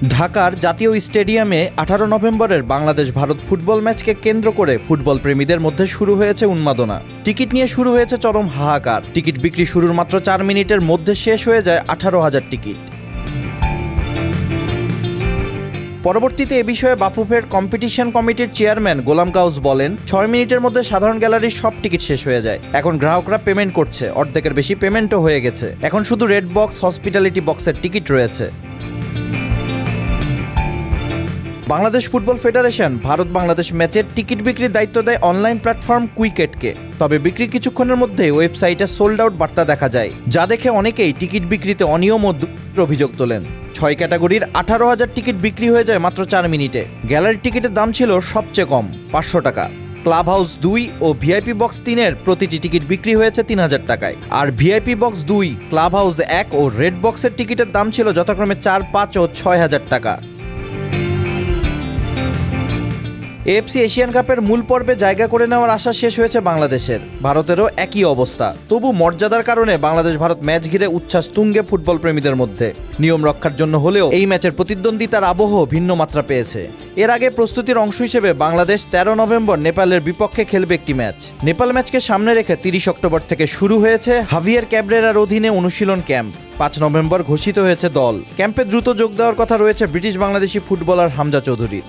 ঢাকার জাতীয় স্টেডিয়ামে 18 নভেম্বরের বাংলাদেশ ভারত ফুটবল ম্যাচকে কেন্দ্র করে ফুটবল প্রেমীদের মধ্যে শুরু হয়েছে উন্মাদনা। টিকিট নিয়ে শুরু হয়েছে চরম হাহাকার। টিকিট বিক্রি শুরুর মাত্র 4 মিনিটের মধ্যে শেষ হয়ে যায় 18,000 টিকিট। পরবর্তীতে এ বিষয়ে বাফুফের কম্পিটিশন কমিটির চেয়ারম্যান গোলাম গাউস বলেন, 6 মিনিটের মধ্যে সাধারণ গ্যালারির সব টিকিট শেষ হয়ে যায়। এখন গ্রাহকরা পেমেন্ট করছে, অর্ধেকের বেশি পেমেন্টও হয়ে গেছে। এখন শুধু রেড বক্স, হসপিটালিটি বক্সের টিকিট রয়েছে। বাংলাদেশ ফুটবল ফেডারেশন ভারত বাংলাদেশ ম্যাচের টিকিট বিক্রির দায়িত্ব দেয় অনলাইন প্ল্যাটফর্ম কুইকেটকে। তবে বিক্রির কিছুক্ষণের মধ্যে ওয়েবসাইটে সোল্ড আউট বার্তা দেখা যায়, যা দেখে অনেকেই টিকিট বিক্রিতে অনিয়ম ও অভিযোগ তোলেন। 6 ক্যাটাগরির 18,000 টিকিট বিক্রি হয়ে যায় মাত্র 4 মিনিটে। গ্যালারির টিকিটের দাম ছিল সবচেয়ে কম 500 টাকা। ক্লাব হাউস 2 ও ভিআইপি বক্স 3-এর প্রতিটি টিকিট বিক্রি হয়েছে 3,000 টাকায়। আর ভিআইপি বক্স 2, ক্লাব হাউস 1 ও রেড বক্সের টিকিটের দাম ছিল যথাক্রমে 4, 5 ও 6,000 টাকা। এএফসি এশিয়ান কাপের মূল পর্বে জায়গা করে নেওয়ার আশা শেষ হয়েছে বাংলাদেশের। ভারতেরও একই অবস্থা। তবু মর্যাদার কারণে বাংলাদেশ ভারত ম্যাচ ঘিরে উচ্ছ্বাস তুঙ্গে ফুটবল প্রেমীদের মধ্যে। নিয়ম রক্ষার জন্য হলেও এই ম্যাচের প্রতিদ্বন্দ্বিতার আবহ ভিন্ন মাত্রা পেয়েছে। এর আগে প্রস্তুতির অংশ হিসেবে বাংলাদেশ 13 নভেম্বর নেপালের বিপক্ষে খেলবে একটি ম্যাচ। নেপাল ম্যাচকে সামনে রেখে 30 অক্টোবর থেকে শুরু হয়েছে হাভিয়ার ক্যাবরেরার অধীনে অনুশীলন ক্যাম্প। 5 নভেম্বর ঘোষিত হয়েছে দল। ক্যাম্পে দ্রুত যোগ দেওয়ার কথা রয়েছে ব্রিটিশ বাংলাদেশি ফুটবলার হামজা চৌধুরীর।